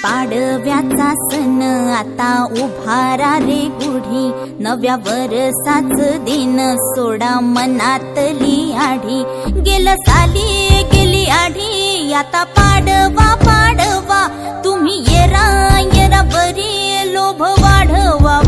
पाडव्याचा सण आता उभारा रे गुढी, नव्या वरसाच दिन सोडा मनातली आढी। गेलं साली गेली आढी, आता पाडवा पाडवा, तुम्ही येरा येरा बरी लोभ वाढवा